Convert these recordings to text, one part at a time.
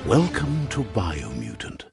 Welcome to Biomutant.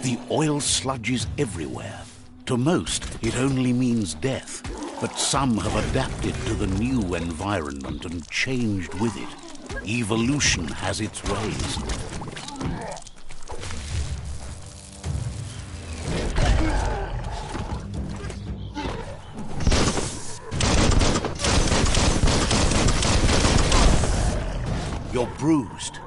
The oil sludges everywhere. To most, it only means death, but some have adapted to the new environment and changed with it. Evolution has its ways. You're bruised.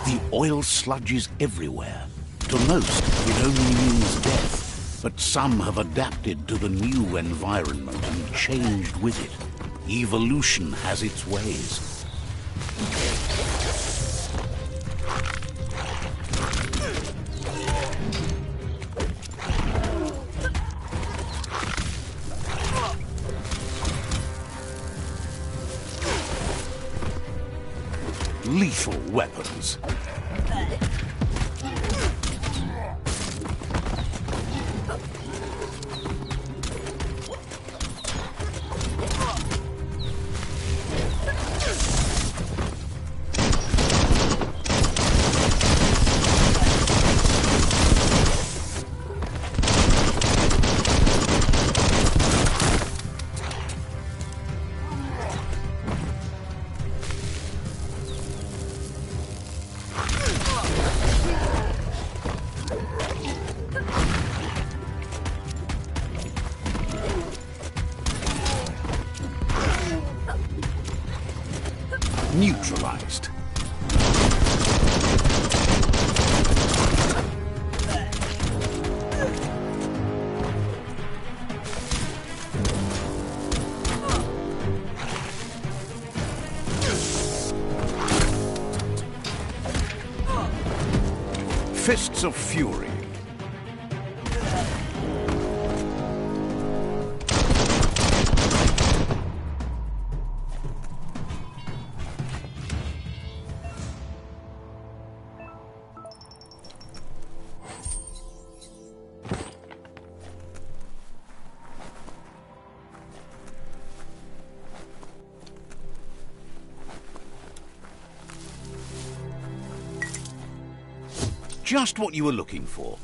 The oil sludges everywhere. To most, it only means death. But some have adapted to the new environment and changed with it. Evolution has its ways. Lethal weapons. Neutralized. Fists of Fury. Just what you were looking for.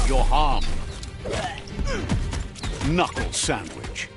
You're harmed. Knuckle sandwich.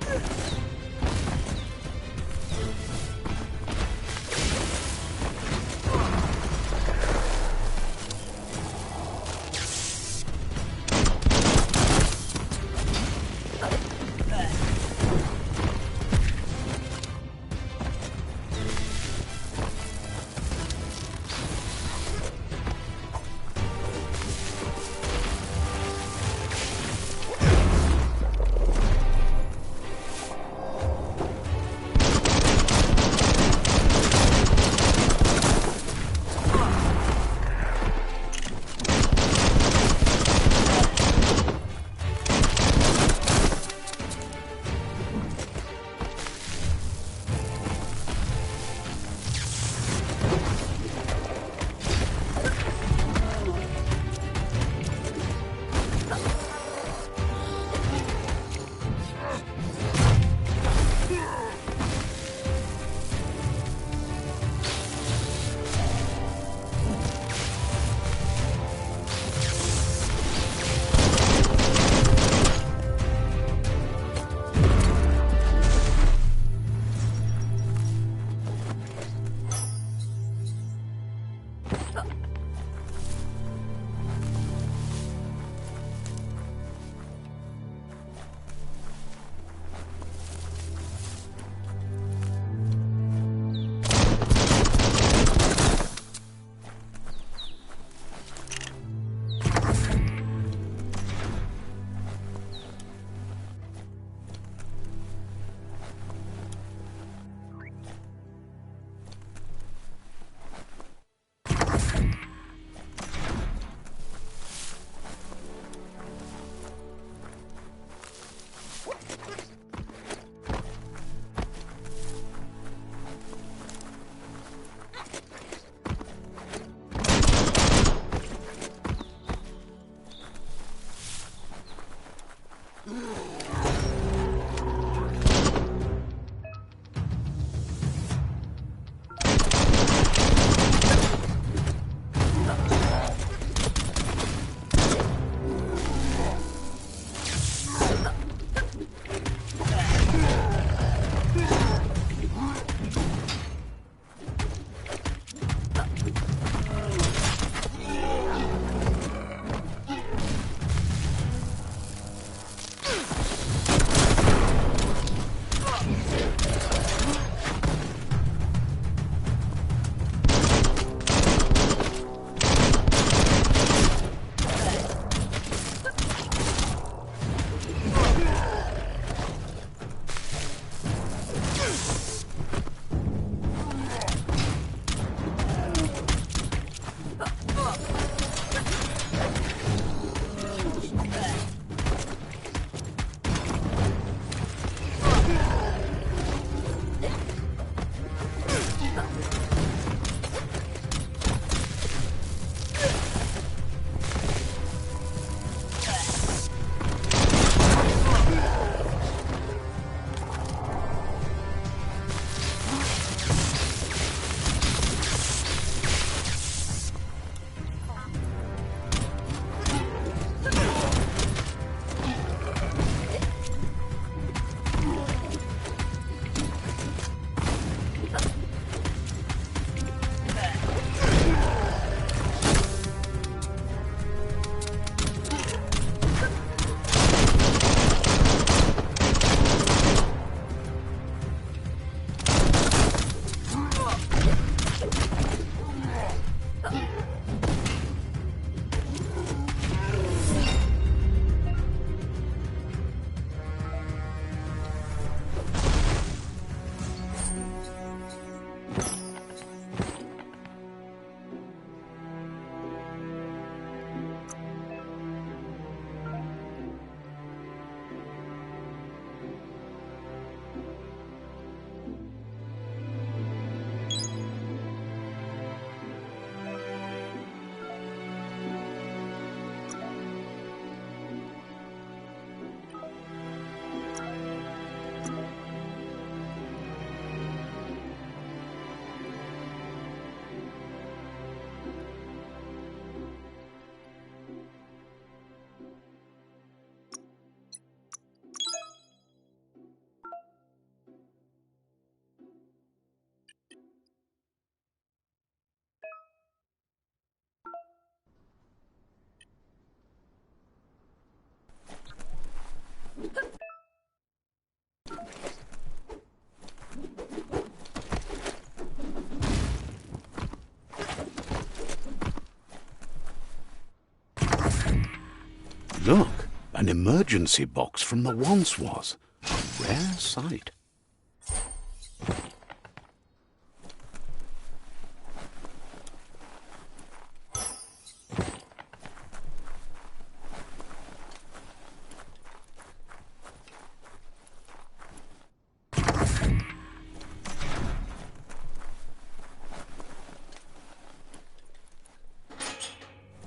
Look, an emergency box from the once was. A rare sight.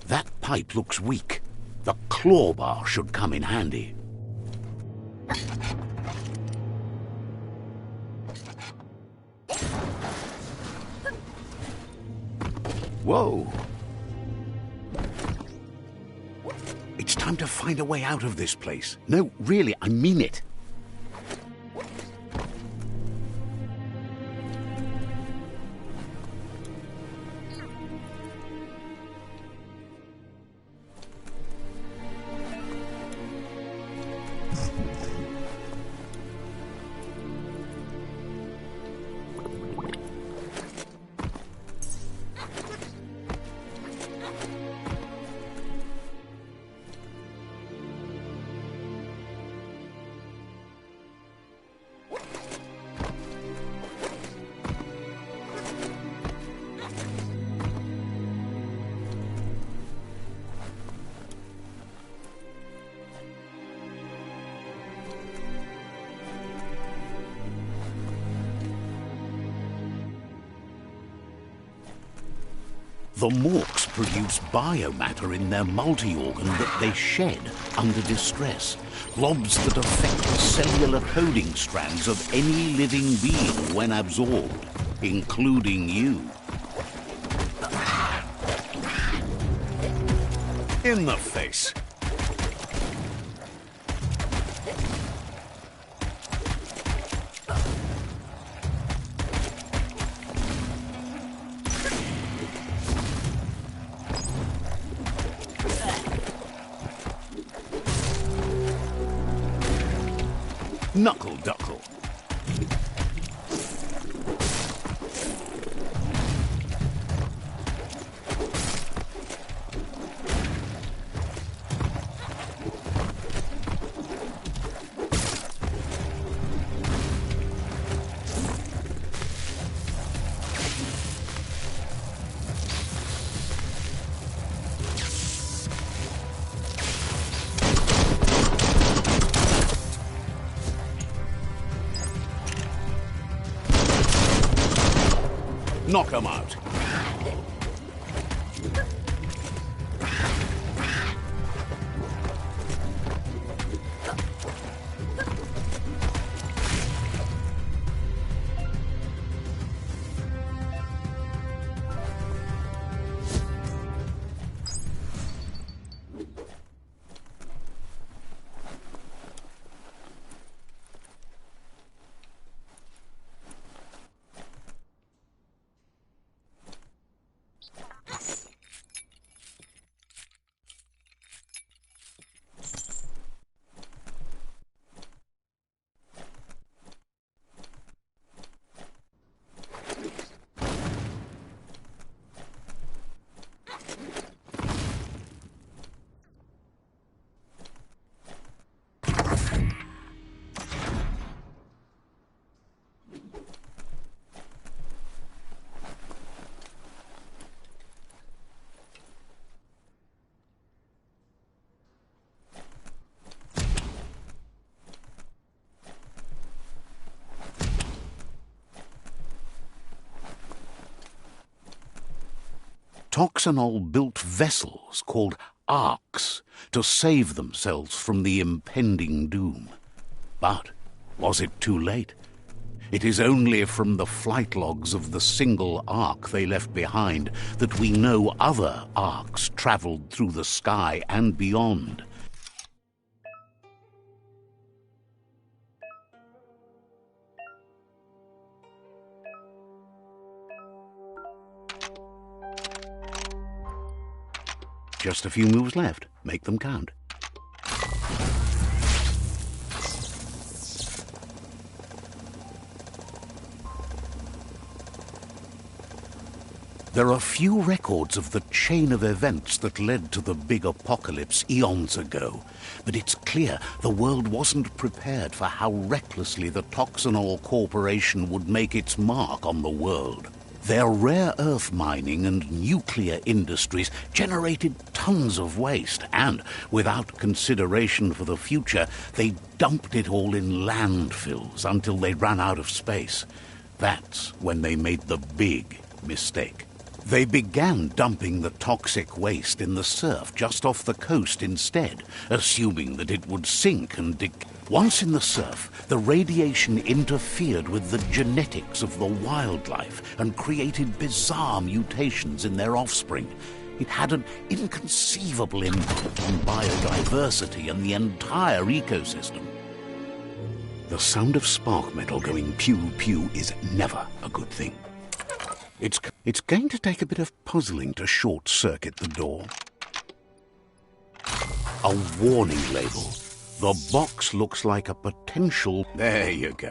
That pipe looks weak. The claw bar should come in handy. Whoa! It's time to find a way out of this place. No, really, I mean it. The morks produce biomatter in their multi-organ that they shed under distress. Blobs that affect the cellular coding strands of any living being when absorbed, including you. In the face. Knuckle duckle. Knock 'em out. Toxanol built vessels called arks to save themselves from the impending doom. But was it too late? It is only from the flight logs of the single ark they left behind that we know other arks traveled through the sky and beyond. Just a few moves left. Make them count. There are few records of the chain of events that led to the big apocalypse eons ago, but it's clear the world wasn't prepared for how recklessly the Toxanol Corporation would make its mark on the world. Their rare earth mining and nuclear industries generated tons of waste, and, without consideration for the future, they dumped it all in landfills until they ran out of space. That's when they made the big mistake. They began dumping the toxic waste in the surf just off the coast instead, assuming that it would sink and decay. Once in the surf, the radiation interfered with the genetics of the wildlife and created bizarre mutations in their offspring. It had an inconceivable impact on biodiversity and the entire ecosystem. The sound of spark metal going pew-pew is never a good thing. It's going to take a bit of puzzling to short-circuit the door. A warning label. The box looks like a potential... There you go.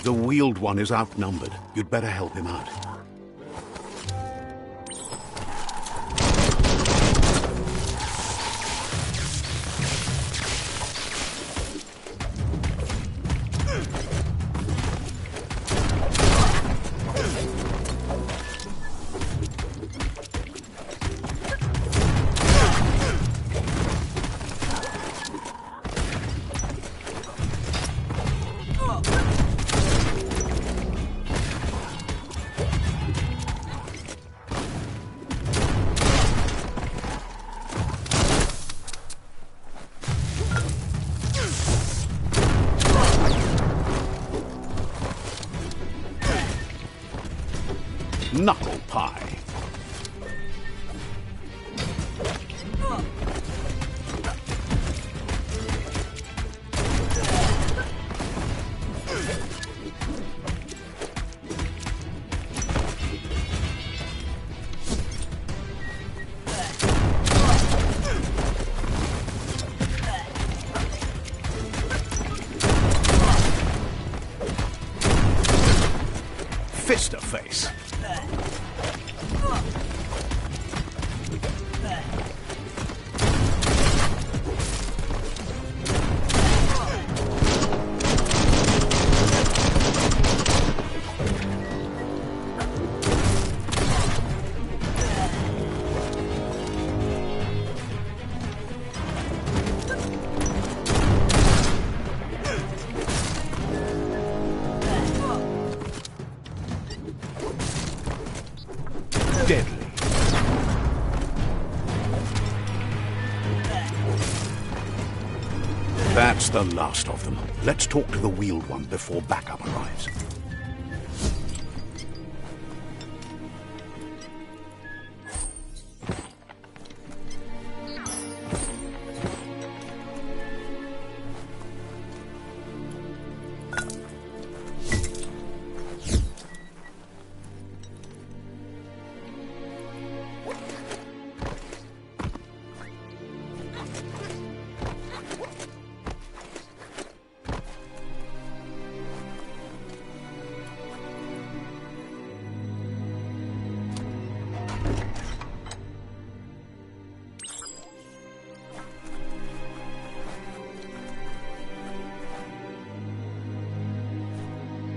The wheeled one is outnumbered. You'd better help him out. Knuckle pie. Fist of face. Deadly. That's the last of them. Let's talk to the wheeled one before backup arrives.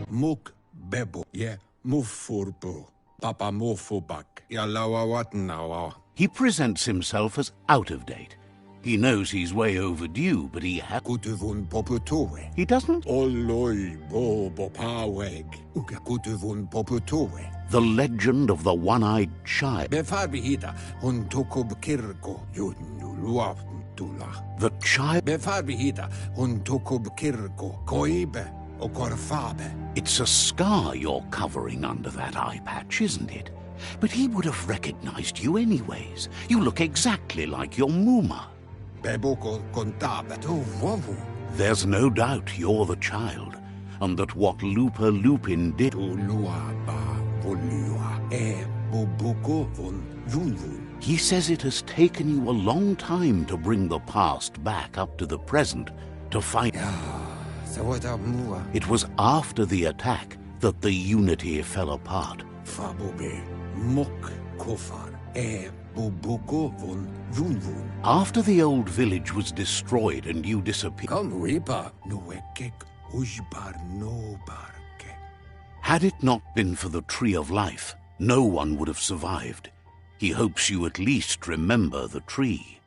Muk bebo ye mufurbu papa mufubak yalawa watnawa. He presents himself as out of date. He knows he's way overdue, but he Kutuvun poputowe. He doesn't? Oloi bo bopaweg. Uka kutuvun poputowe. The legend of the one-eyed child. Befarbihita hun tukub kirko yunuluaftula. The child. Befarbihita hun tukub kirko koibe o korfabe. It's a scar you're covering under that eye patch, isn't it? But he would have recognized you anyways. You look exactly like your Muma. Beboko contaba tu vovu. There's no doubt you're the child, and that what Lupa Lupin did... Tu lua ba volua e bubuko von vunvun. He says it has taken you a long time to bring the past back up to the present, to find... It was after the attack that the Unity fell apart. Fabobe mok kofar e bubuko von vunvun. After the old village was destroyed and you disappeared... Come Reaper, nuekek ujbar no barke. Had it not been for the Tree of Life, no one would have survived. He hopes you at least remember the tree.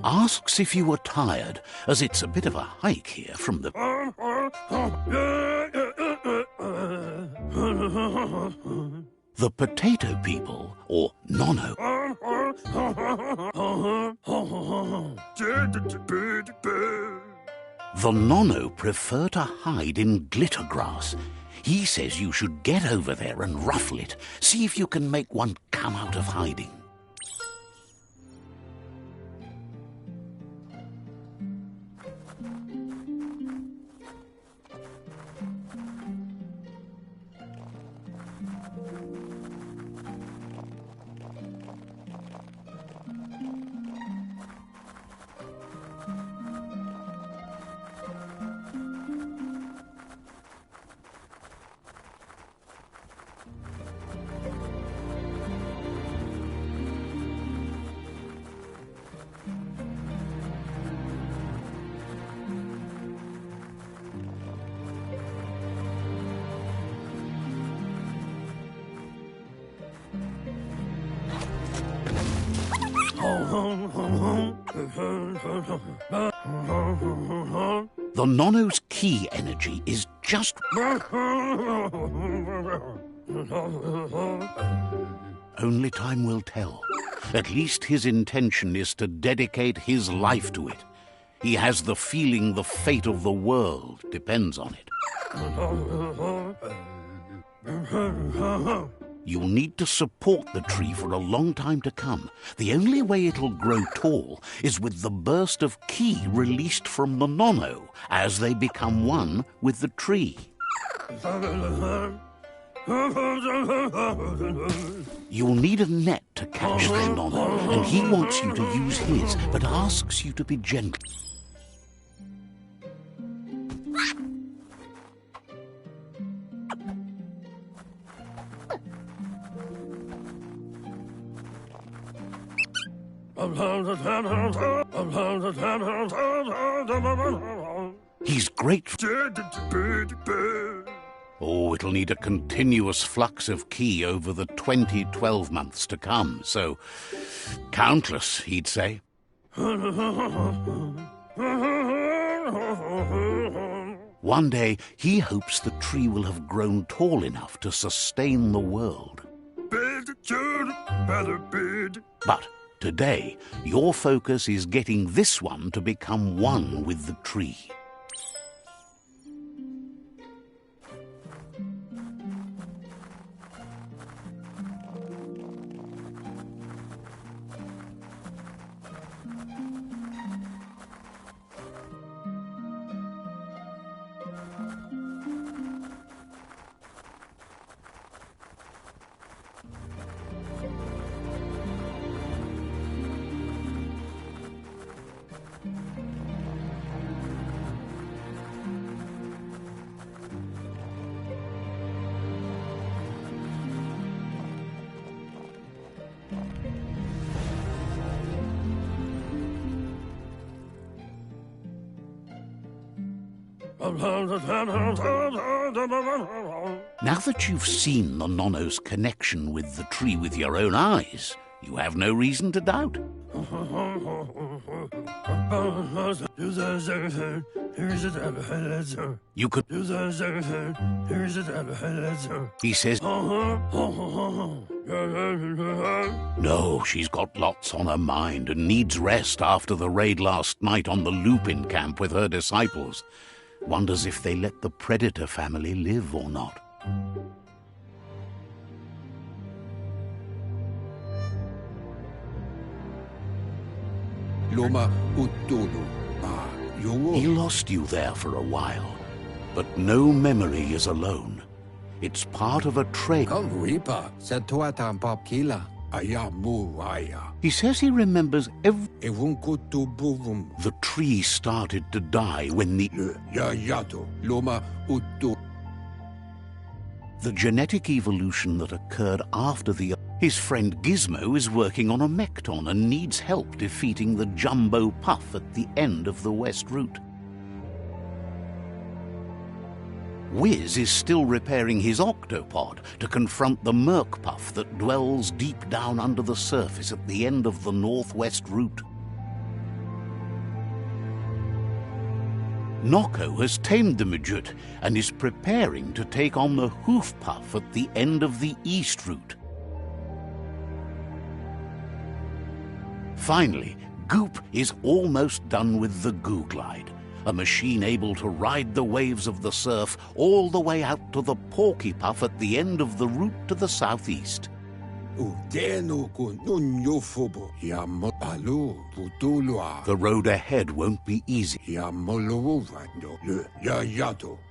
Asks if you were tired, as it's a bit of a hike here from the... The potato people, or Nono, the Nono prefer to hide in glitter grass. He says you should get over there and ruffle it. See if you can make one come out of hiding. The Nono's key energy is just... Only time will tell. At least his intention is to dedicate his life to it. He has the feeling the fate of the world depends on it. You'll need to support the tree for a long time to come. The only way it'll grow tall is with the burst of ki released from the Nono as they become one with the tree. You'll need a net to catch the Nono, and he wants you to use his, but asks you to be gentle. He's grateful. Oh, it'll need a continuous flux of ki over the 12 months to come, so countless, he'd say. One day, he hopes the tree will have grown tall enough to sustain the world. But today, your focus is getting this one to become one with the tree. Now that you've seen the Nonno's connection with the tree with your own eyes, you have no reason to doubt. You could... He says... No, she's got lots on her mind and needs rest after the raid last night on the Lupin camp with her disciples. Wonders if they let the Predator family live or not. Loma utulu. He lost you there for a while, but no memory is alone. It's part of a trade. Reaper. Satuatan Popkila. Ayamu Aya. He says he remembers every... Evunkutu. The tree started to die when the... Yayato. Loma utu. The genetic evolution that occurred after the... His friend Gizmo is working on a Mekton and needs help defeating the Jumbo Puff at the end of the West Route. Wiz is still repairing his octopod to confront the Merc Puff that dwells deep down under the surface at the end of the Northwest Route. Nocco has tamed the Midget and is preparing to take on the Hoof Puff at the end of the East Route. Finally, Goop is almost done with the Goo Glide, a machine able to ride the waves of the surf all the way out to the Porky Puff at the end of the route to the southeast. The road ahead won't be easy.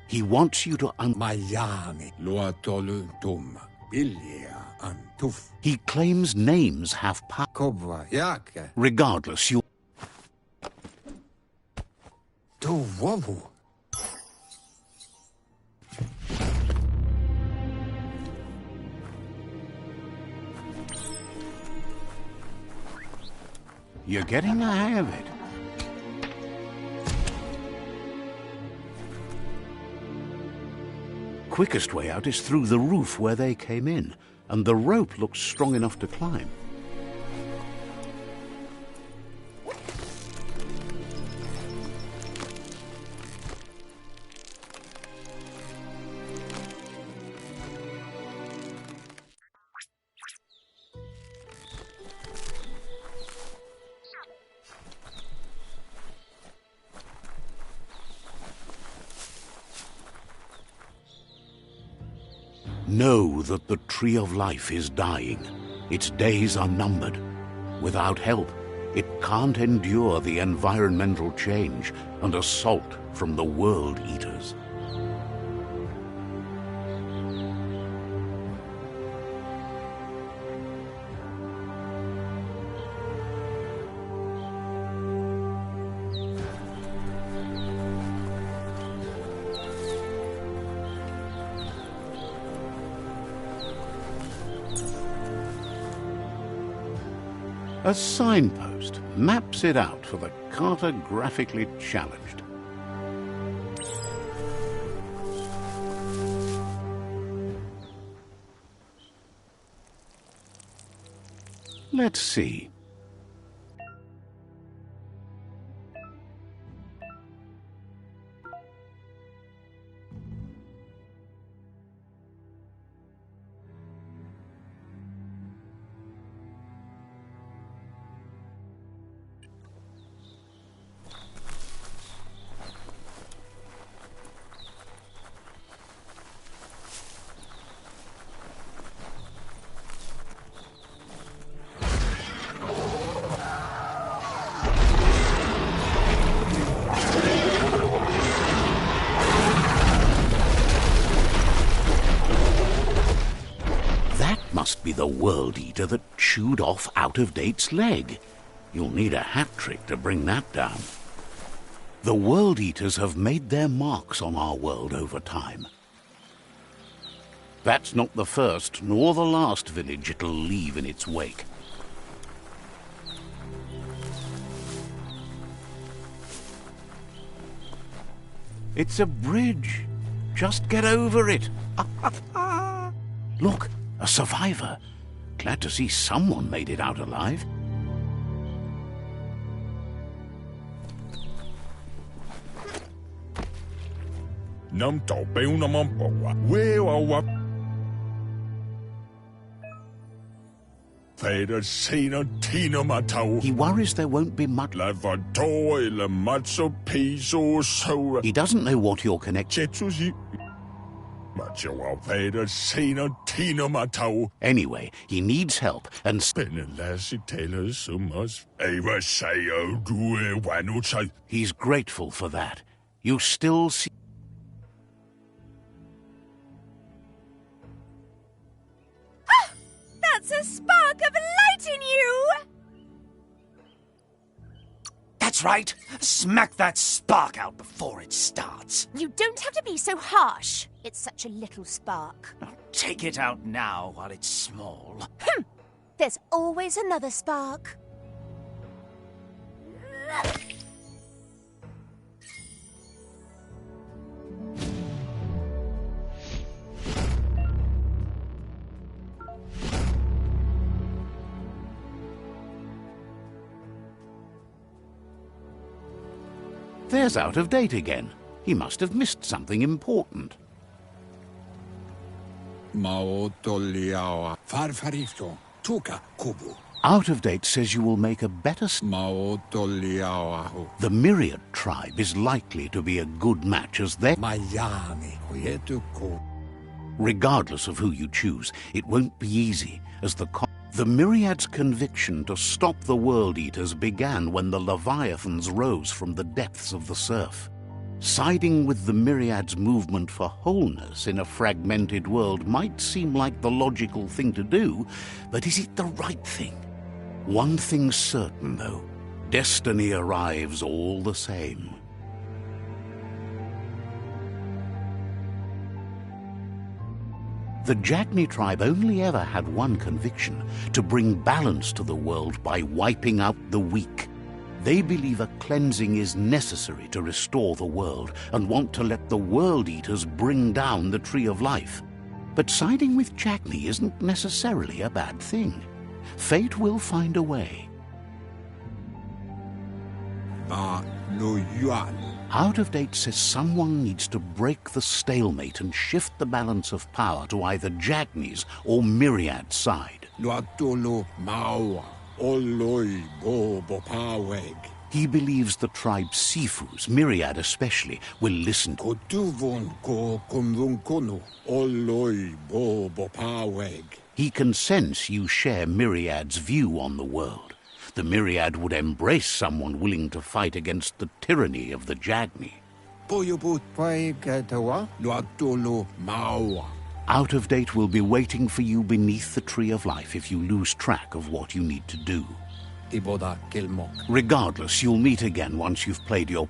He wants you to He claims names have power. Regardless, you... You're getting the hang of it. Quickest way out is through the roof where they came in, and the rope looks strong enough to climb. Know that the Tree of Life is dying. Its days are numbered. Without help, it can't endure the environmental change and assault from the World Eaters. A signpost maps it out for the cartographically challenged. Let's see. Must be the World Eater that chewed off Out-of-Date's leg. You'll need a hat trick to bring that down. The World Eaters have made their marks on our world over time. That's not the first nor the last village it'll leave in its wake. It's a bridge. Just get over it. Look, a survivor. Glad to see someone made it out alive. He worries there won't be much. He doesn't know what you're connected. Anyway, he needs help, and he's grateful for that. You still see... That's a spark of light in you! That's right. Smack that spark out before it starts. You don't have to be so harsh. It's such a little spark. Now, take it out now while it's small. There's always another spark. There's out of date again. He must have missed something important. Out of date says you will make a better... The Myriad tribe is likely to be a good match as they... Regardless of who you choose, it won't be easy, as the Myriad's conviction to stop the World Eaters began when the Leviathans rose from the depths of the surf. Siding with the Myriad's movement for wholeness in a fragmented world might seem like the logical thing to do, but is it the right thing? One thing's certain, though. Destiny arrives all the same. The Jagni tribe only ever had one conviction: to bring balance to the world by wiping out the weak. They believe a cleansing is necessary to restore the world and want to let the World Eaters bring down the Tree of Life. But siding with Jagni isn't necessarily a bad thing. Fate will find a way. Out of date says someone needs to break the stalemate and shift the balance of power to either Jagni's or Myriad's side. He believes the tribe's Sifus, Myriad especially, will listen to He can sense you share Myriad's view on the world. The Myriad would embrace someone willing to fight against the tyranny of the Jagni. Out of date will be waiting for you beneath the Tree of Life if you lose track of what you need to do. Regardless, you'll meet again once you've played your...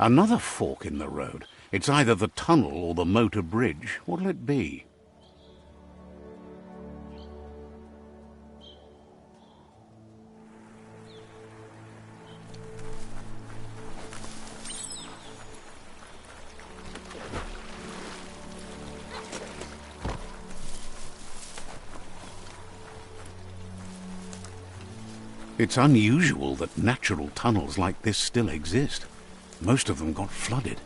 Another fork in the road. It's either the tunnel or the motor bridge. What'll it be? It's unusual that natural tunnels like this still exist. Most of them got flooded.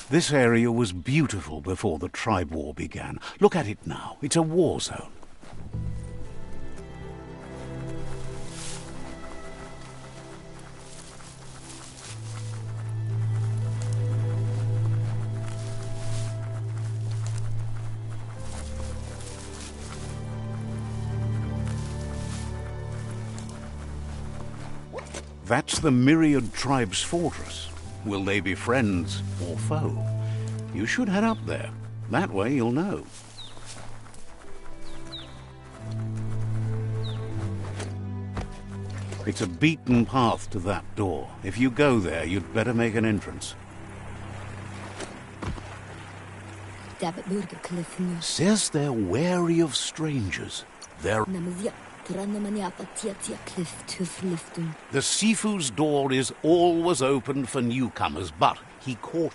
This area was beautiful before the tribe war began. Look at it now. It's a war zone. That's the Myriad tribe's fortress. Will they be friends or foe? You should head up there. That way you'll know. It's a beaten path to that door. If you go there, you'd better make an entrance. Says they're wary of strangers. The Sifu's door is always open for newcomers, but he caught...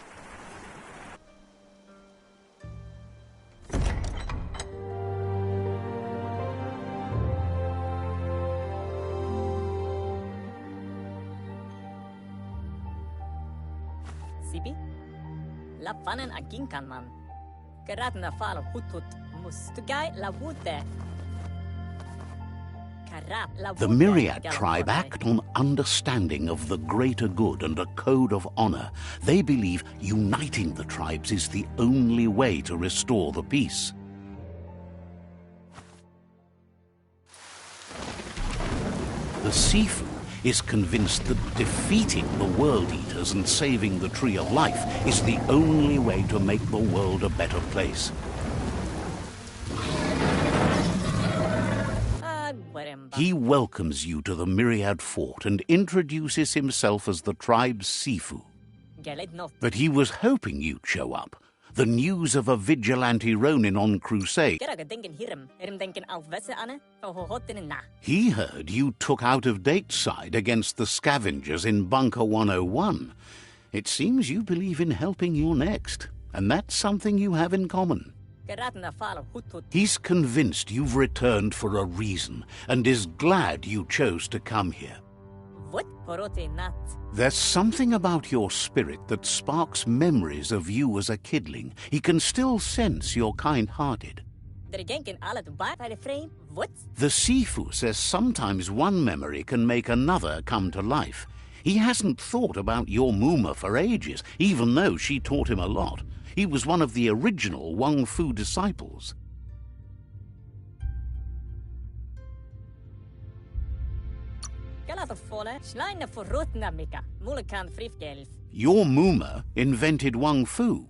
Sibi? La fanen agin kan man. Geradna fal hutut mustugai la wute. The Myriad tribe act on understanding of the greater good and a code of honor. They believe uniting the tribes is the only way to restore the peace. The Sifu is convinced that defeating the World Eaters and saving the Tree of Life is the only way to make the world a better place. He welcomes you to the Myriad Fort and introduces himself as the tribe's Sifu. But he was hoping you'd show up. The news of a vigilante Ronin on crusade. He heard you took out-of-date side against the scavengers in Bunker 101. It seems you believe in helping your next, and that's something you have in common. He's convinced you've returned for a reason, and is glad you chose to come here. There's something about your spirit that sparks memories of you as a kidling. He can still sense you're kind-hearted. The Sifu says sometimes one memory can make another come to life. He hasn't thought about your Muma for ages, even though she taught him a lot. He was one of the original Wang Fu disciples. Your Muma invented Wang Fu.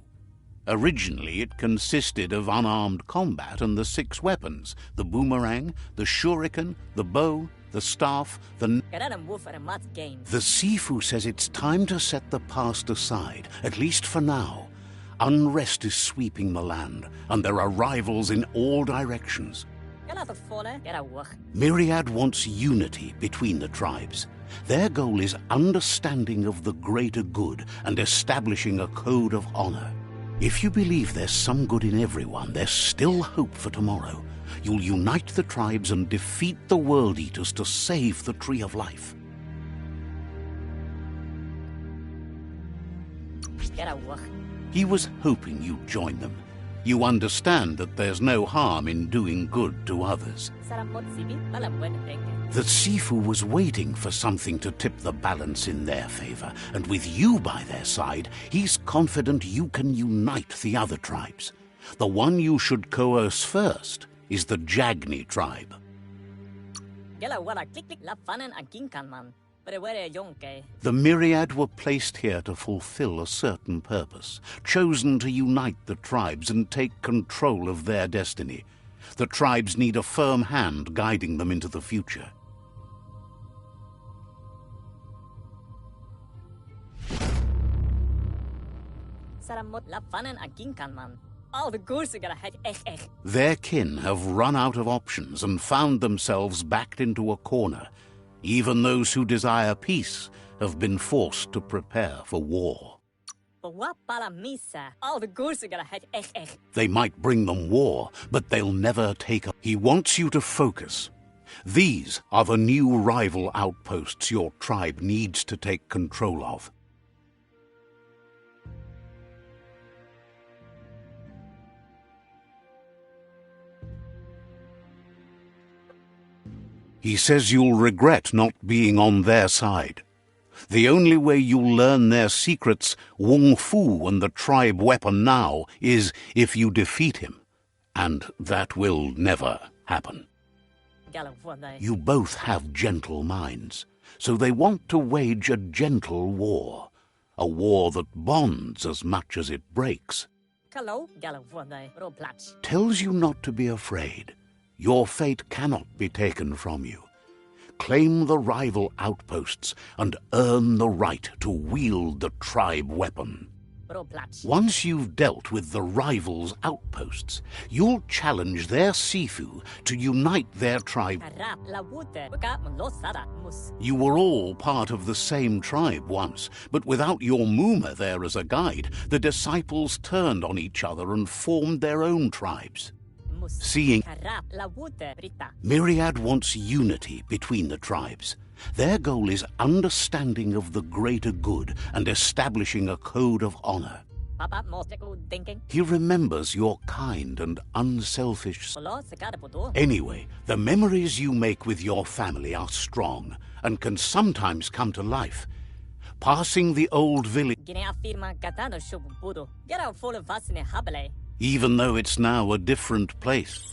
Originally, it consisted of unarmed combat and the 6 weapons: the boomerang, the shuriken, the bow, the staff, the Sifu says it's time to set the past aside, at least for now. Unrest is sweeping the land, and there are rivals in all directions. Myriad wants unity between the tribes. Their goal is understanding of the greater good and establishing a code of honor. If you believe there's some good in everyone, there's still hope for tomorrow. You'll unite the tribes and defeat the World Eaters to save the Tree of Life. He was hoping you'd join them. You understand that there's no harm in doing good to others. The Sifu was waiting for something to tip the balance in their favor, and with you by their side, he's confident you can unite the other tribes. The one you should coerce first is the Jagni tribe. The Myriad were placed here to fulfill a certain purpose, chosen to unite the tribes and take control of their destiny. The tribes need a firm hand guiding them into the future. Their kin have run out of options and found themselves backed into a corner. Even those who desire peace have been forced to prepare for war. They might bring them war, but they'll never take up. He wants you to focus. These are the new rival outposts your tribe needs to take control of. He says you'll regret not being on their side. The only way you'll learn their secrets, Wung Fu and the tribe weapon now, is if you defeat him. And that will never happen. You both have gentle minds, so they want to wage a gentle war. A war that bonds as much as it breaks. Tells you not to be afraid. Your fate cannot be taken from you. Claim the rival outposts and earn the right to wield the tribe weapon. Once you've dealt with the rivals' outposts, you'll challenge their Sifu to unite their tribe. You were all part of the same tribe once, but without your Muma there as a guide, the disciples turned on each other and formed their own tribes. Seeing Myriad wants unity between the tribes. Their goal is understanding of the greater good and establishing a code of honor. He remembers your kind and unselfish. Anyway, the memories you make with your family are strong and can sometimes come to life. Passing the old village, even though it's now a different place.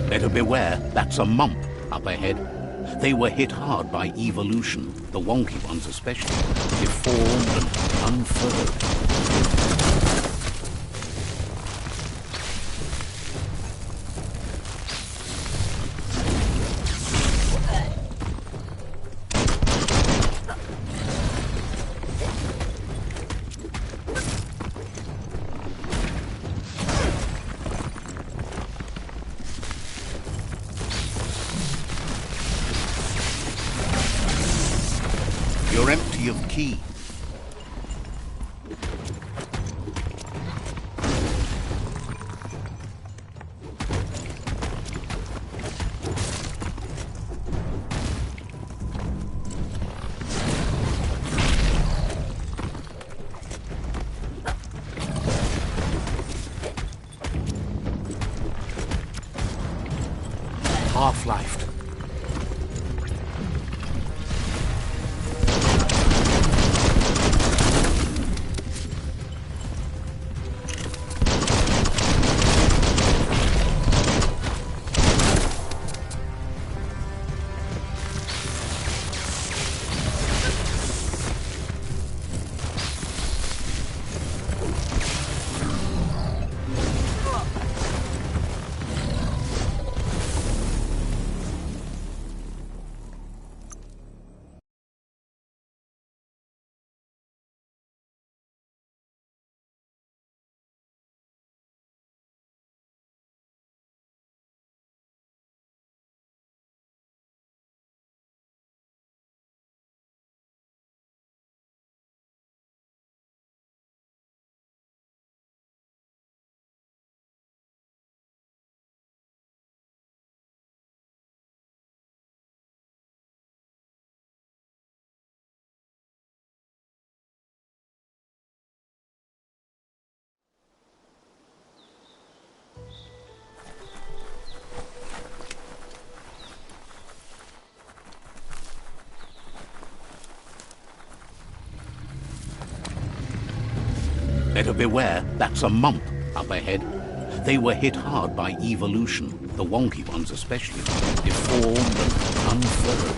Better beware, that's a mump up ahead. They were hit hard by evolution, the wonky ones especially, deformed and unfurled. You're empty of ki. Half-lifed. Better beware, that's a mump up ahead. They were hit hard by evolution, the wonky ones especially, deformed and unfurrowed.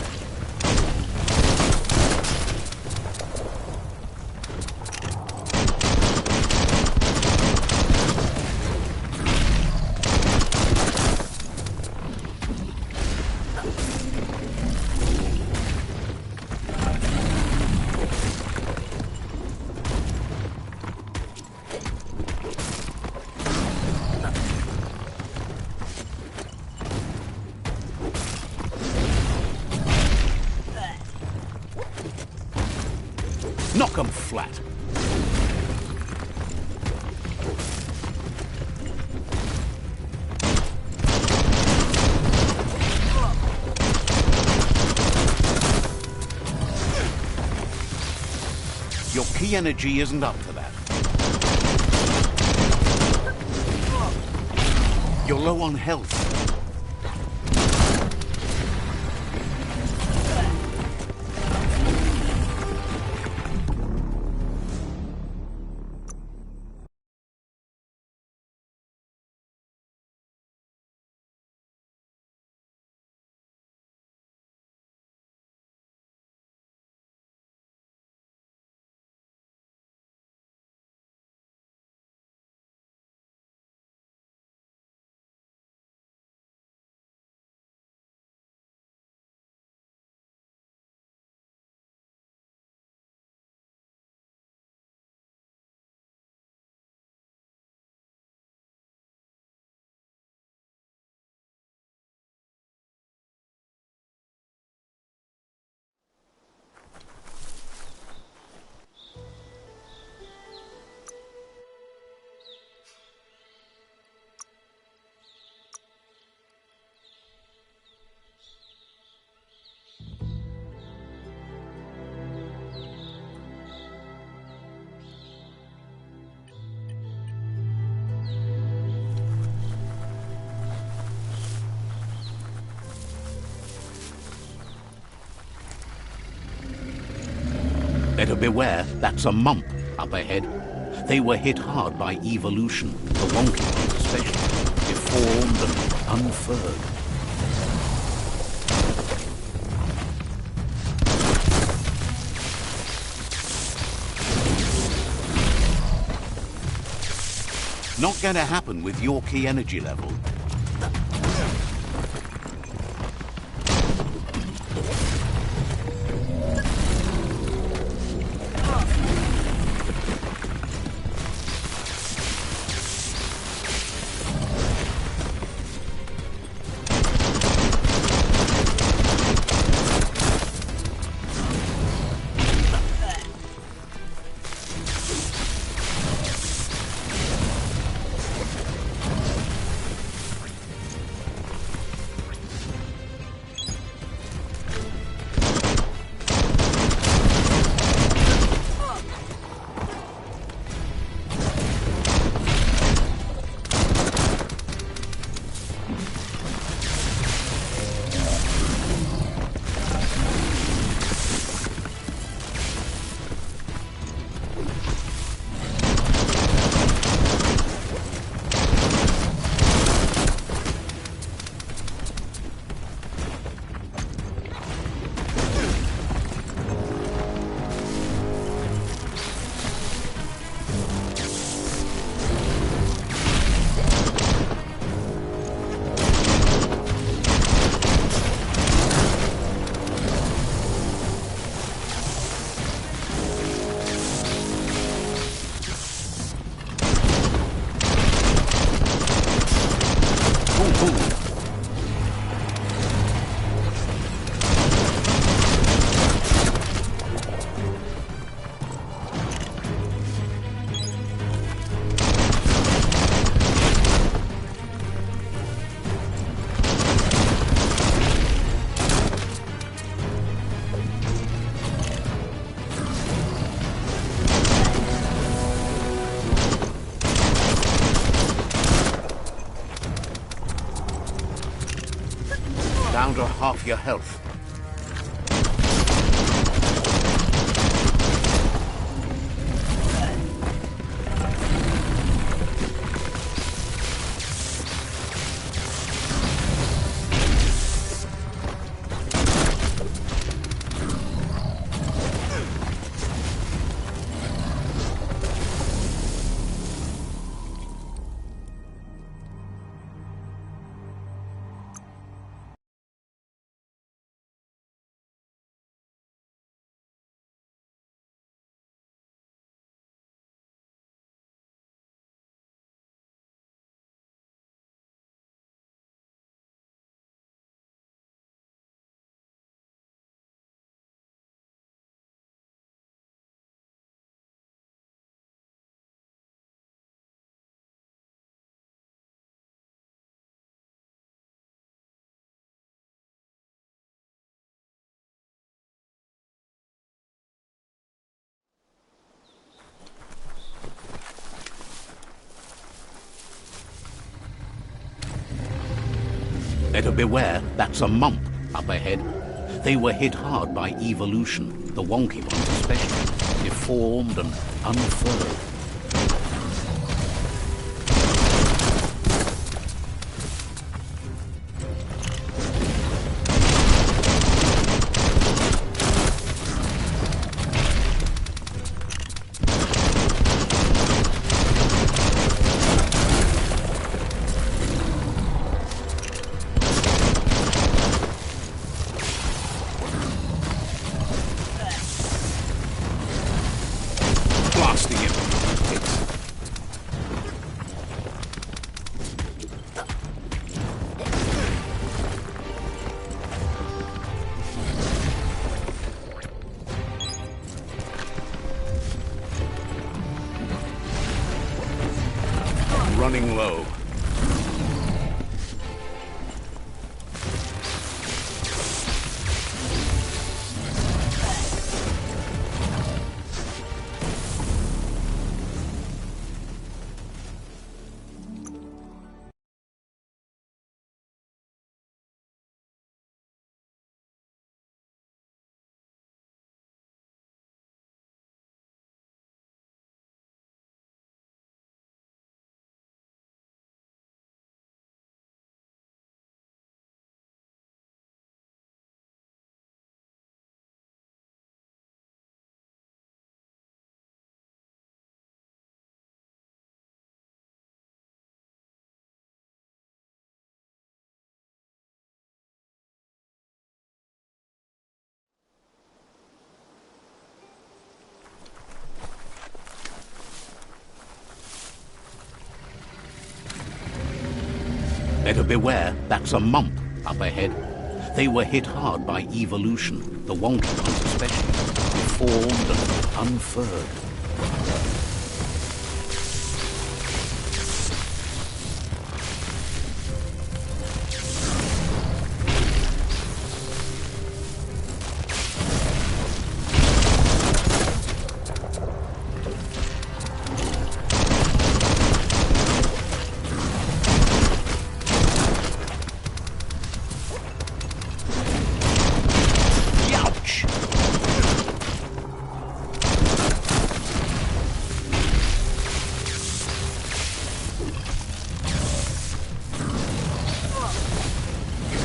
Knock 'em flat. Your key energy isn't up to that. You're low on health. Better beware, that's a mump up ahead. They were hit hard by evolution, the wonky ones especially, deformed and unfurrowed. Not going to happen with your key energy level. Down to half your health. Better beware, that's a mump up ahead. They were hit hard by evolution, the wonky ones especially, deformed and unfurled. Blasting him. Running low. Better beware, that's a mump up ahead. They were hit hard by evolution, the wonky ones especially, deformed and unfurled.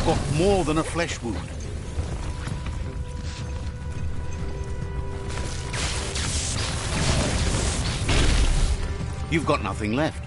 Got more than a flesh wound. You've got nothing left.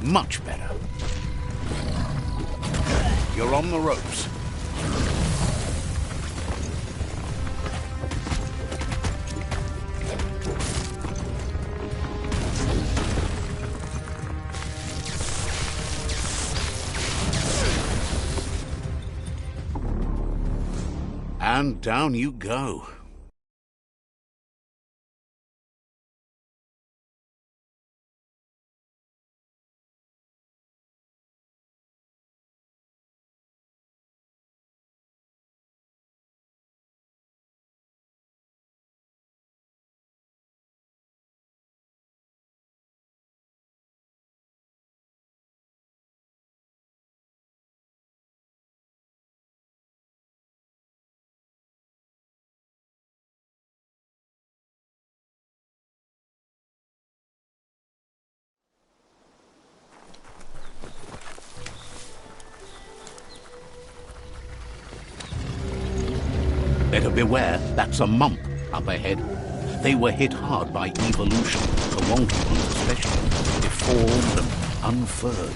Much better. You're on the ropes. And down you go. Better beware, that's a mump up ahead. They were hit hard by evolution, the wonky ones especially, deformed and unfurred.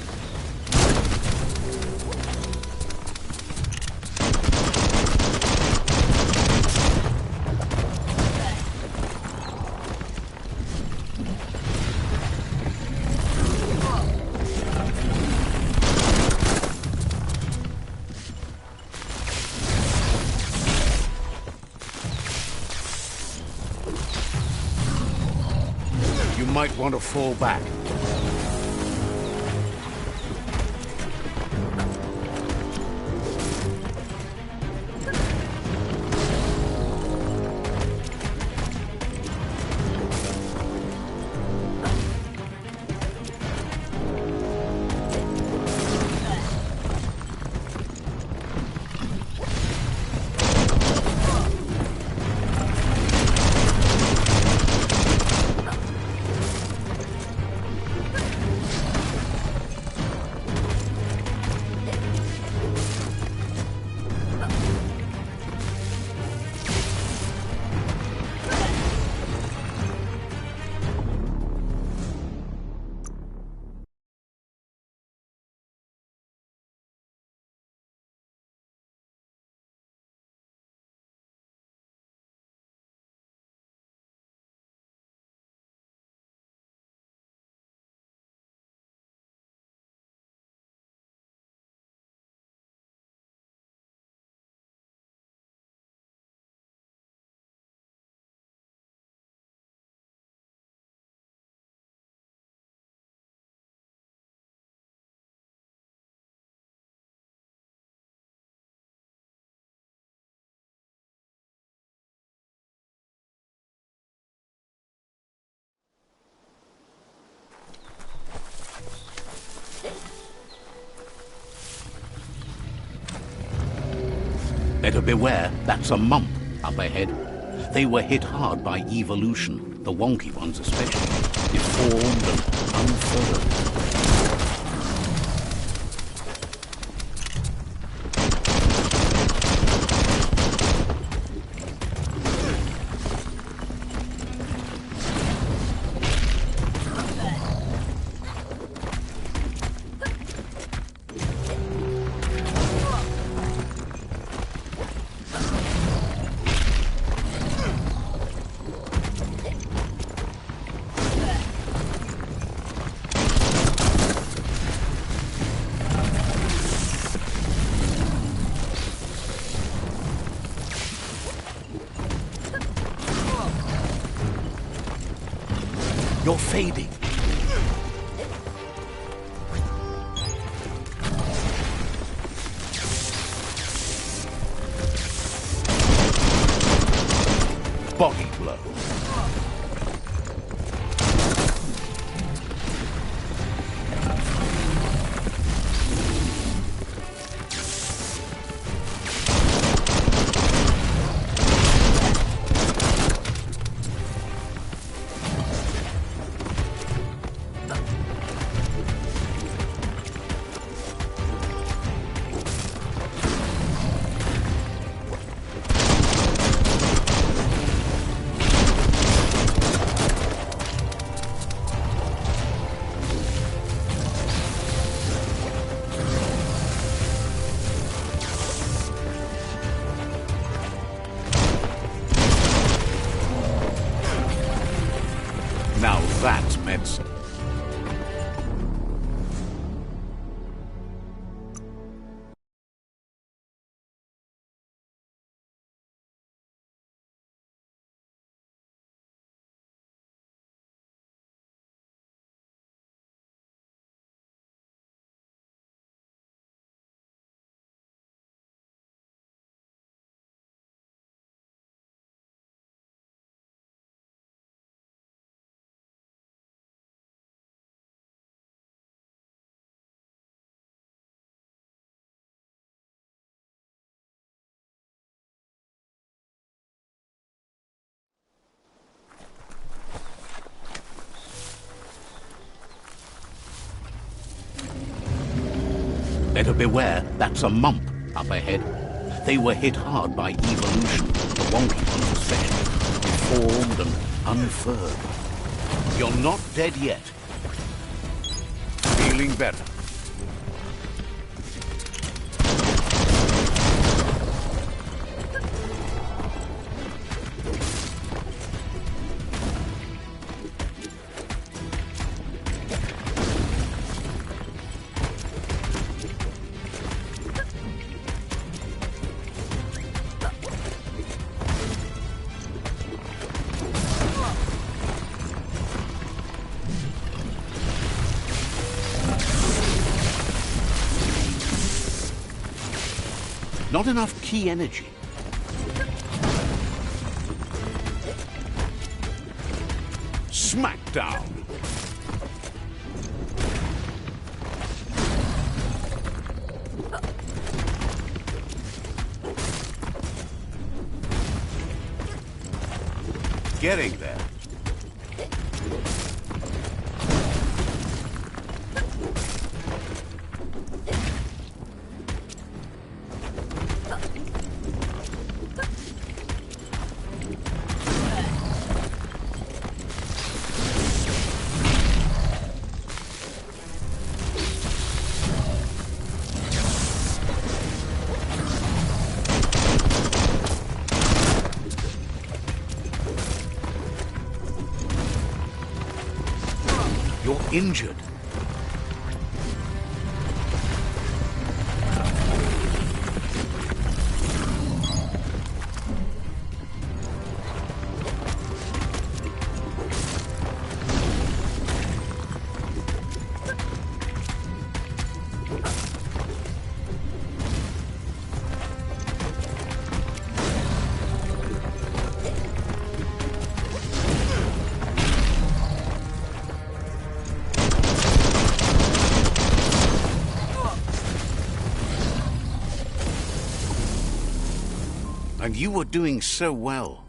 You might want to fall back. Better beware, that's a mump up ahead. They were hit hard by evolution, the wonky ones especially, deformed and unfurred. You're fading. Body blow. Now that's medicine. Better beware, that's a mump up ahead. They were hit hard by evolution, the wonky ones especially, deformed and unfurled. You're not dead yet. Feeling better. Not enough key energy. Smackdown. Getting there. You're injured. And you were doing so well.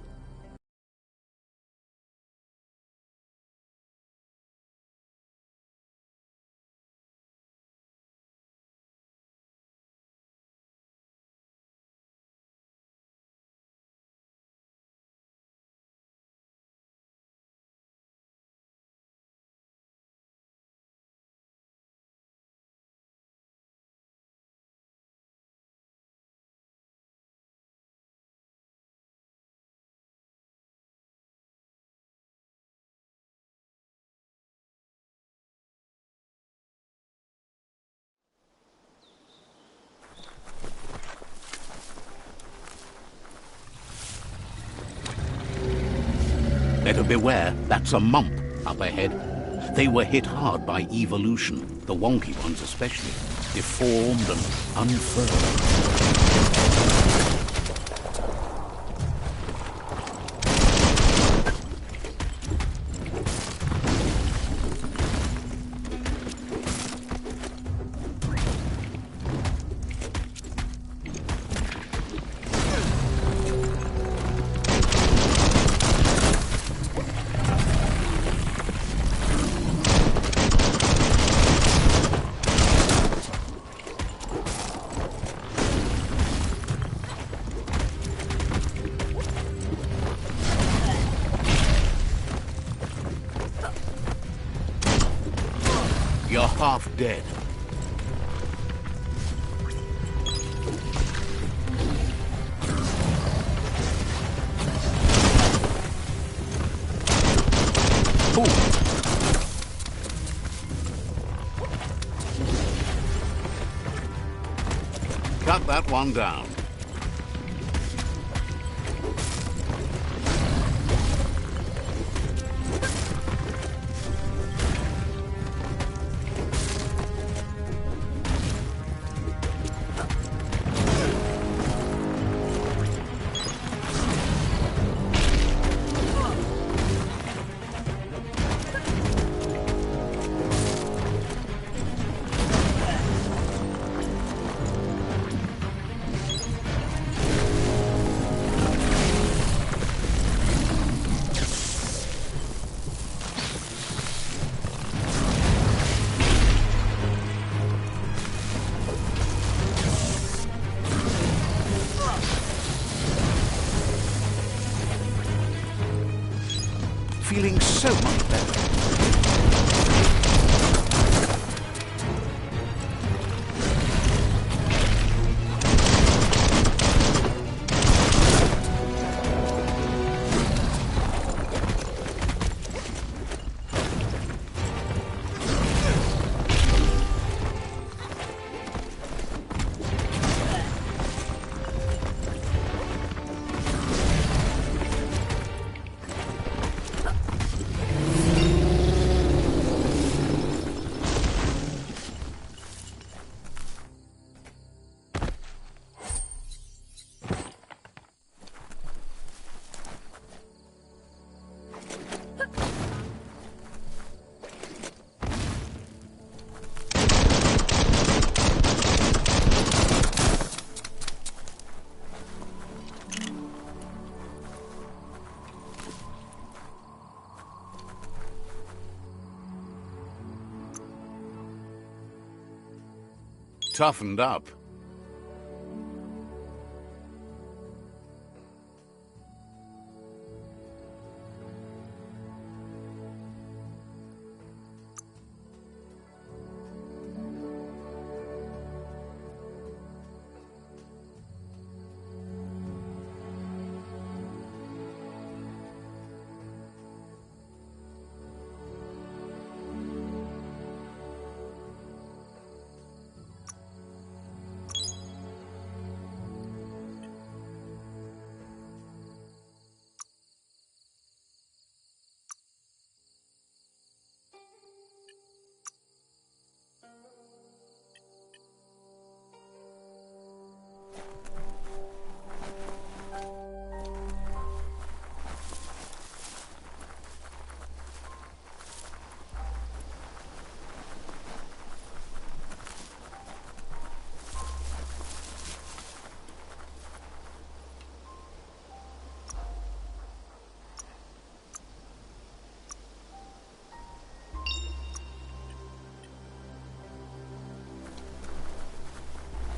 Better beware, that's a mump up ahead. They were hit hard by evolution, the wonky ones especially, deformed and unfurled. You're half dead. Ooh. Cut that one down. toughened up.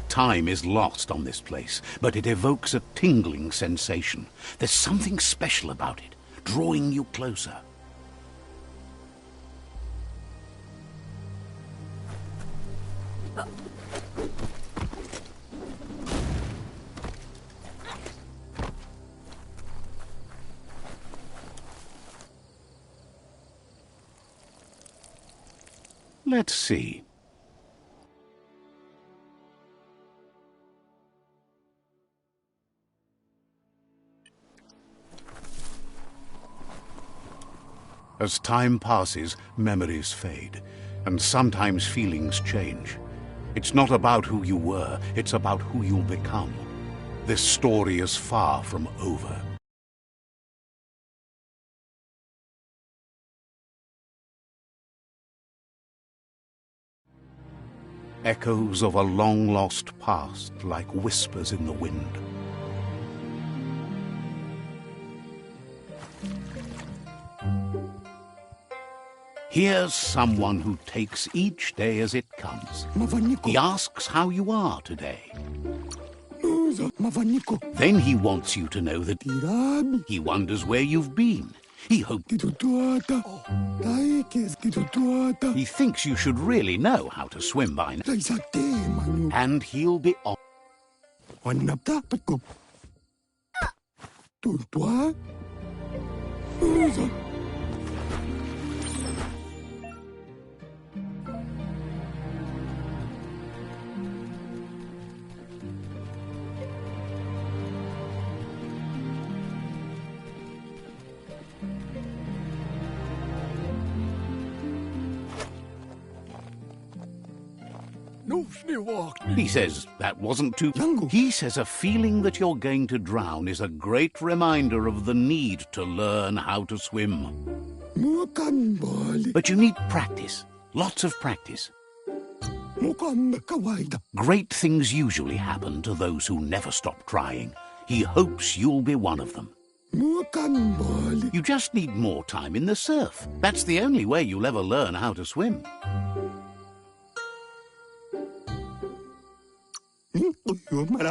Time is lost on this place, but it evokes a tingling sensation. There's something special about it, drawing you closer. Let's see. As time passes, memories fade, and sometimes feelings change. It's not about who you were, it's about who you'll become. This story is far from over. Echoes of a long-lost past, like whispers in the wind. Here's someone who takes each day as it comes. He asks how you are today. Then he wants you to know that he wonders where you've been. He hopes... He thinks you should really know how to swim by now. And he'll be on... He says that wasn't too... He says a feeling that you're going to drown is a great reminder of the need to learn how to swim. But you need practice. Lots of practice. Great things usually happen to those who never stop trying. He hopes you'll be one of them. You just need more time in the surf. That's the only way you'll ever learn how to swim.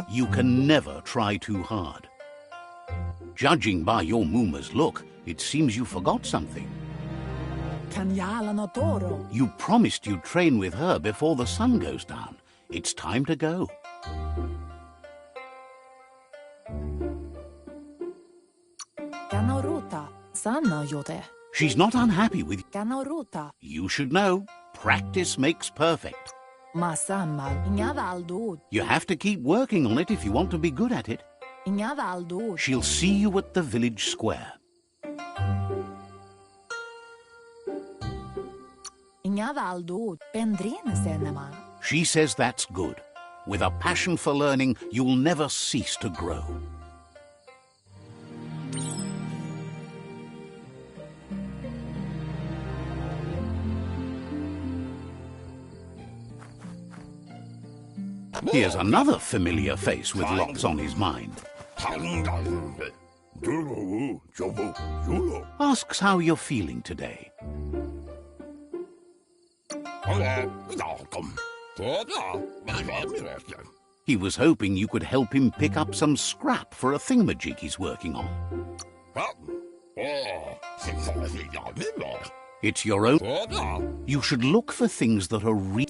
You can never try too hard. Judging by your Mooma's look, it seems you forgot something. You promised you'd train with her before the sun goes down. It's time to go. She's not unhappy with you. You should know, practice makes perfect. You have to keep working on it if you want to be good at it. She'll see you at the village square. She says that's good. With a passion for learning, you'll never cease to grow. Here's another familiar face with lots on his mind. Asks how you're feeling today. He was hoping you could help him pick up some scrap for a thingamajig he's working on. It's your own. You should look for things that are real.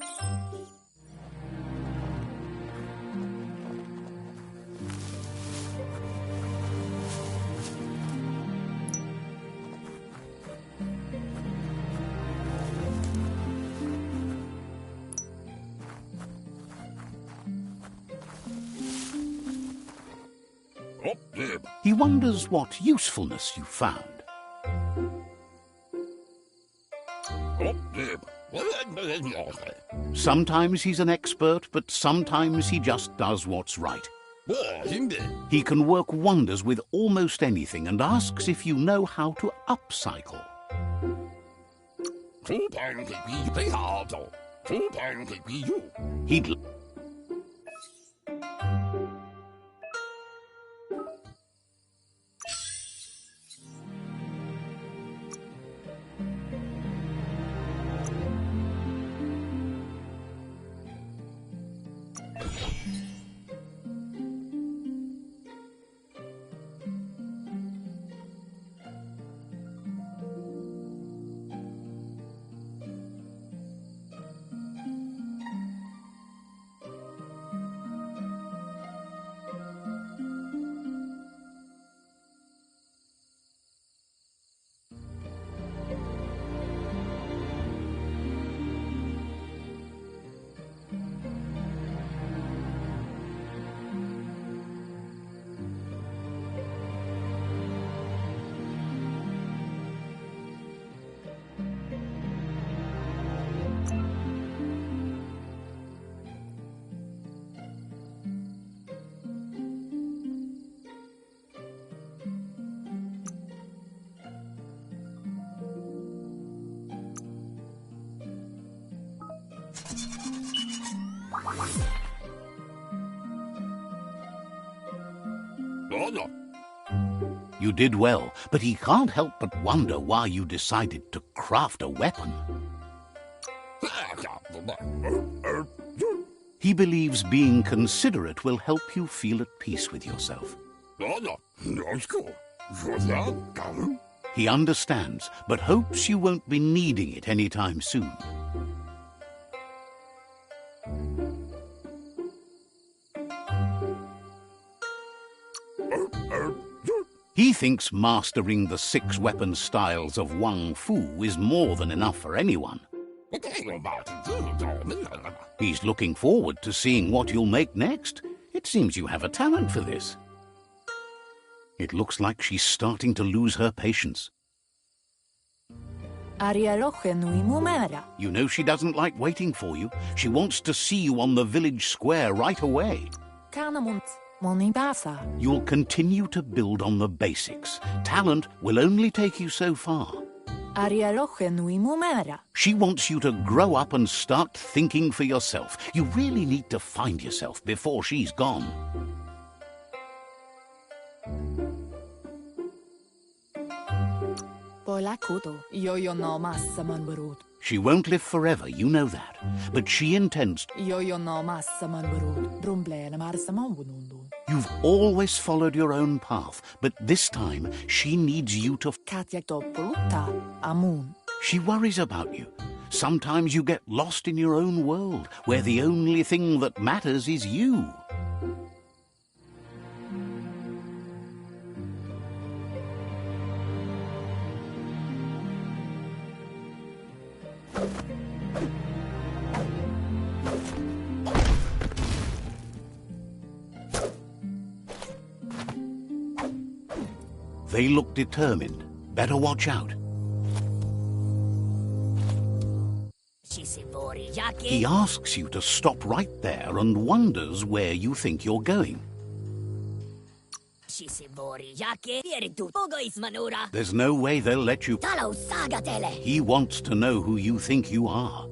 He wonders what usefulness you found. Sometimes he's an expert, but sometimes he just does what's right. He can work wonders with almost anything and asks if you know how to upcycle. He'd You did well, but he can't help but wonder why you decided to craft a weapon. He believes being considerate will help you feel at peace with yourself. He understands, but hopes you won't be needing it anytime soon. He thinks mastering the 6 weapon styles of Wang Fu is more than enough for anyone. He's looking forward to seeing what you'll make next. It seems you have a talent for this. It looks like she's starting to lose her patience. You know she doesn't like waiting for you. She wants to see you on the village square right away. You'll continue to build on the basics. Talent will only take you so far. She wants you to grow up and start thinking for yourself. You really need to find yourself before she's gone. She won't live forever, you know that. But she intends... You've always followed your own path, but this time she needs you to... She worries about you. Sometimes you get lost in your own world, where the only thing that matters is you. They look determined. Better watch out. He asks you to stop right there and wonders where you think you're going. There's no way they'll let you... He wants to know who you think you are.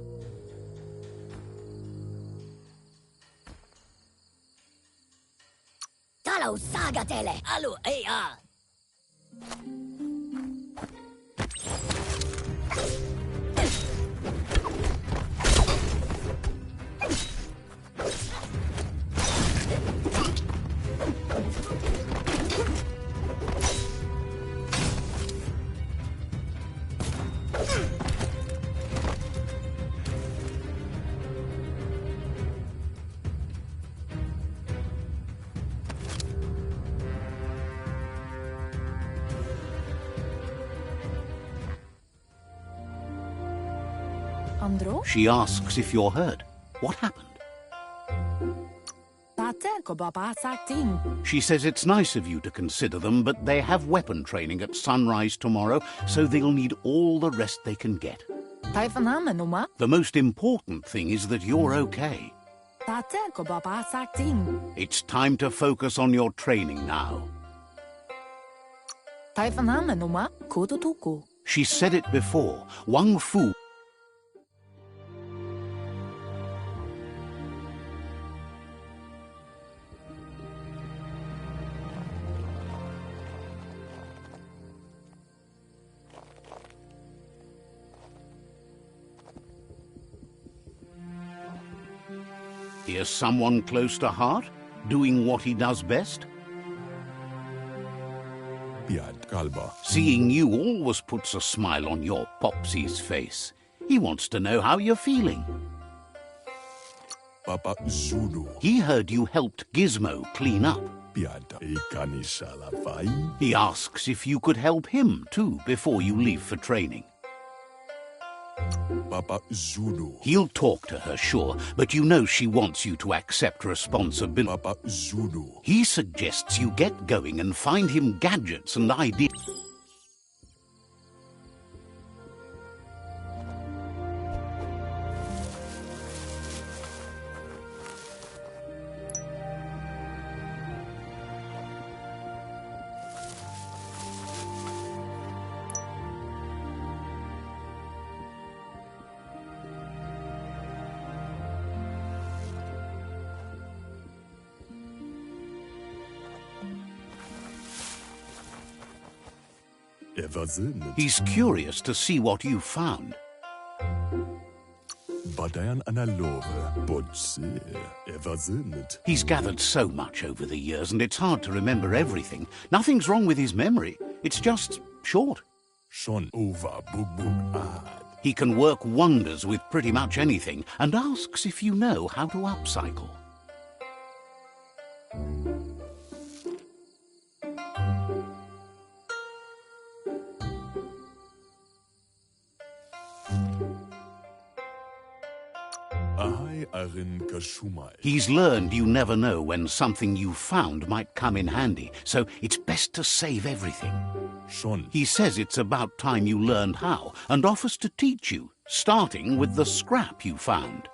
Andro? She asks if you're hurt. What happened? She says it's nice of you to consider them, but they have weapon training at sunrise tomorrow, so they'll need all the rest they can get. The most important thing is that you're okay. It's time to focus on your training now. She said it before. Wang Fu. Here's someone close to heart, doing what he does best. Seeing you always puts a smile on your Popsy's face. He wants to know how you're feeling. Papa Zulu. He heard you helped Gizmo clean up. He asks if you could help him too before you leave for training. Papa Zulu. He'll talk to her, sure, but you know she wants you to accept responsibility. Papa Zulu. He suggests you get going and find him gadgets and ideas. He's curious to see what you found. He's gathered so much over the years, and it's hard to remember everything. Nothing's wrong with his memory. It's just short. He can work wonders with pretty much anything, and asks if you know how to upcycle. He's learned you never know when something you found might come in handy, so it's best to save everything. He says it's about time you learned how, and offers to teach you, starting with the scrap you found.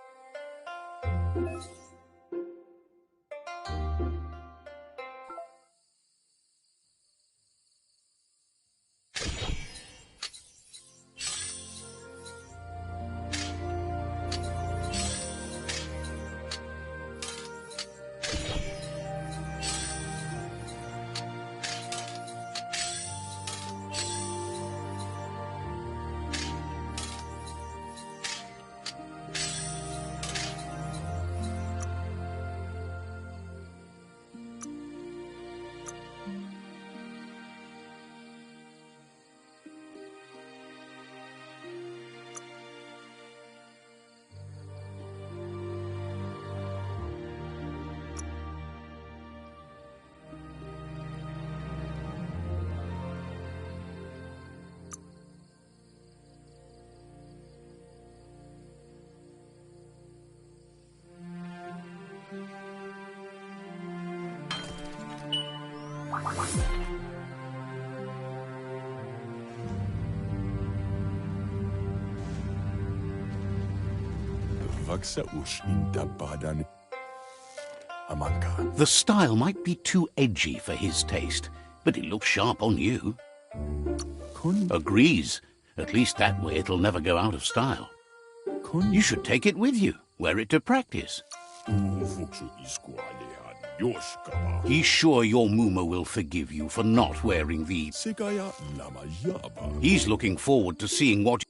The style might be too edgy for his taste, but it looks sharp on you. Agrees. At least that way it'll never go out of style. You should take it with you, wear it to practice. He's sure your Muma will forgive you for not wearing these. He's looking forward to seeing what...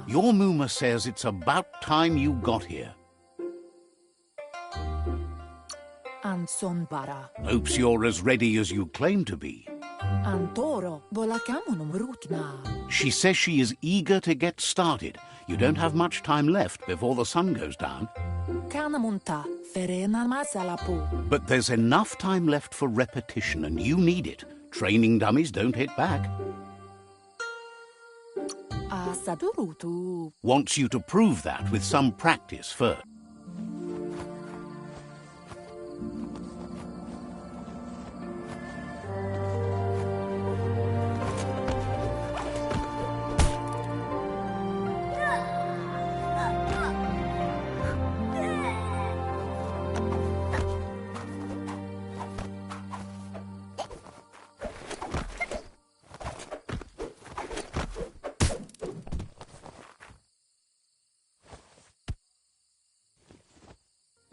Your Muma says it's about time you got here. Hopes you're as ready as you claim to be. Antoro, volakamunum rutna. She says she is eager to get started. You don't have much time left before the sun goes down. Kanamunta, ferena masalapu. But there's enough time left for repetition, and you need it. Training dummies don't hit back. Asadurutu. Wants you to prove that with some practice first.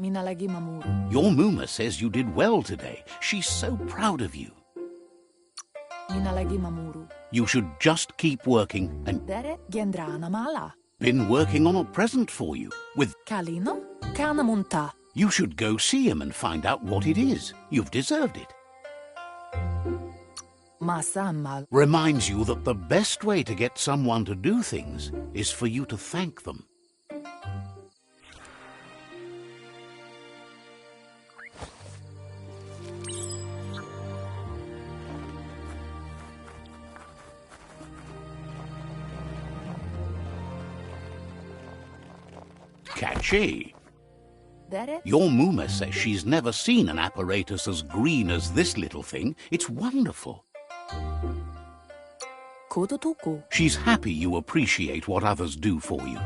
Minalagi mamuru. Your Muma says you did well today. She's so proud of you. Minalagi mamuru. You should just keep working, and Dere gendrana mala. been working on a present for you. With Kalino, kanamunta. you should go see him and find out what it is. You've deserved it. Masamal. Reminds you that the best way to get someone to do things is for you to thank them. Catchy. Dere Your Muma says she's never seen an apparatus as green as this little thing. It's wonderful. kodotuku. She's happy you appreciate what others do for you.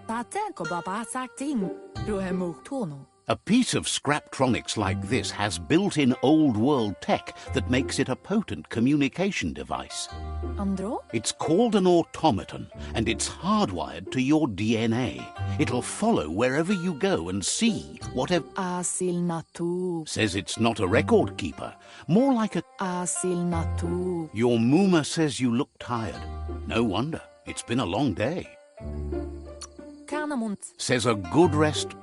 Tateko baba sakting. Ruhemu tono. A piece of Scraptronics like this has built-in old-world tech that makes it a potent communication device. Andro? It's called an automaton, and it's hardwired to your DNA. It'll follow wherever you go and see whatever... Asil natu. Says it's not a record keeper, more like a... Asil natu. Your Muma says you look tired. No wonder. It's been a long day. Kanamunt. Says a good rest.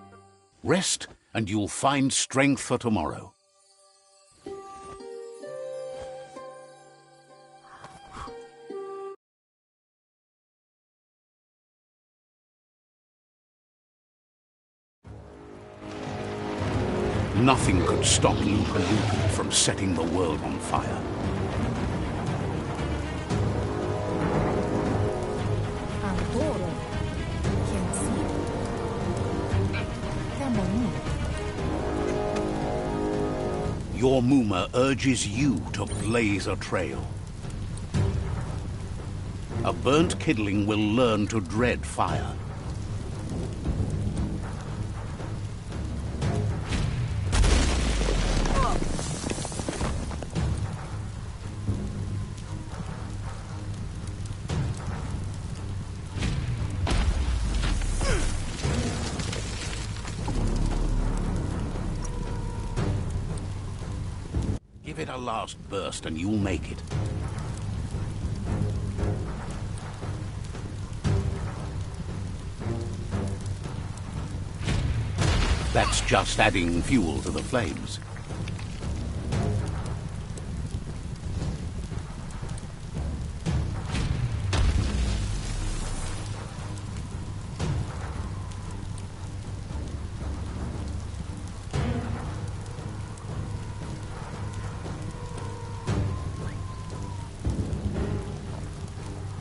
Rest, and you'll find strength for tomorrow. Nothing could stop Lupa from setting the world on fire. Antoro. Kensi. Kamonu. Your Muma urges you to blaze a trail. A burnt kidling will learn to dread fire. Give it a last burst and you'll make it. That's just adding fuel to the flames.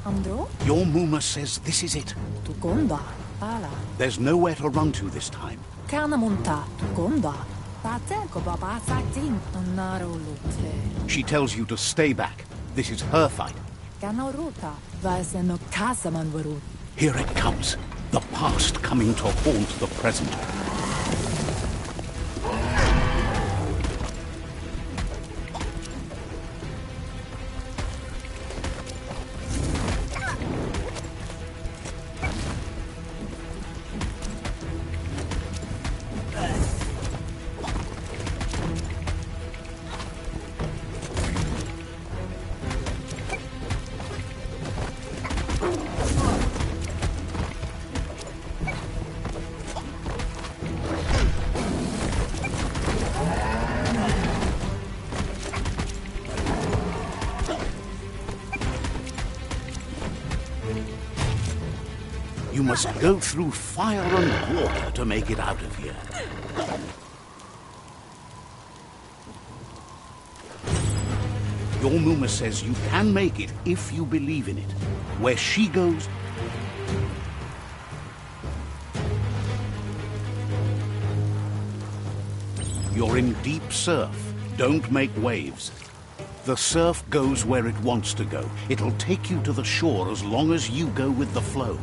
Andro? Your Muma says this is it. Tukonda. Ala. There's nowhere to run to this time. Kanamunta. Tukonda. Tateko baba sakting. Onaro lute. She tells you to stay back. This is her fight. Kanoruta. Vaiseno kasaman varut. Here it comes. The past coming to haunt the present. You must go through fire and water to make it out of here. Your Muma says you can make it if you believe in it. Where she goes... You're in deep surf. Don't make waves. The surf goes where it wants to go. It'll take you to the shore as long as you go with the flow.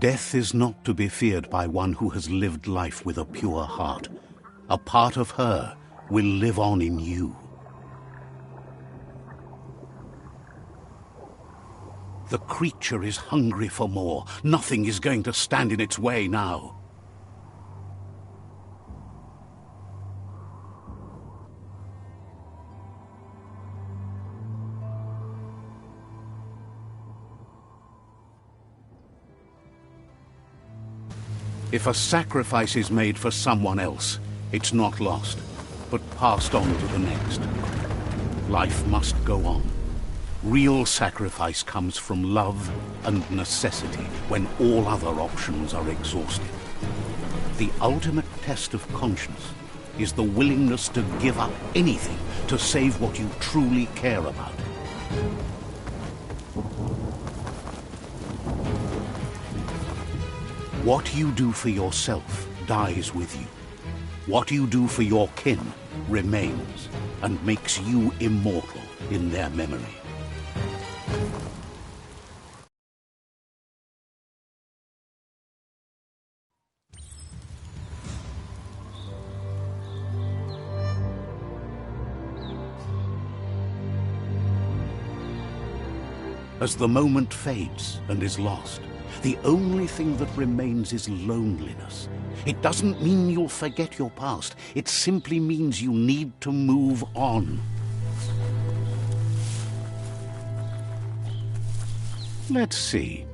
Death is not to be feared by one who has lived life with a pure heart. A part of her will live on in you. The creature is hungry for more. Nothing is going to stand in its way now. If a sacrifice is made for someone else, it's not lost, but passed on to the next. Life must go on. Real sacrifice comes from love and necessity when all other options are exhausted. The ultimate test of conscience is the willingness to give up anything to save what you truly care about. What you do for yourself dies with you. What you do for your kin remains and makes you immortal in their memory. As the moment fades and is lost, the only thing that remains is loneliness. It doesn't mean you'll forget your past. It simply means you need to move on. Let's see.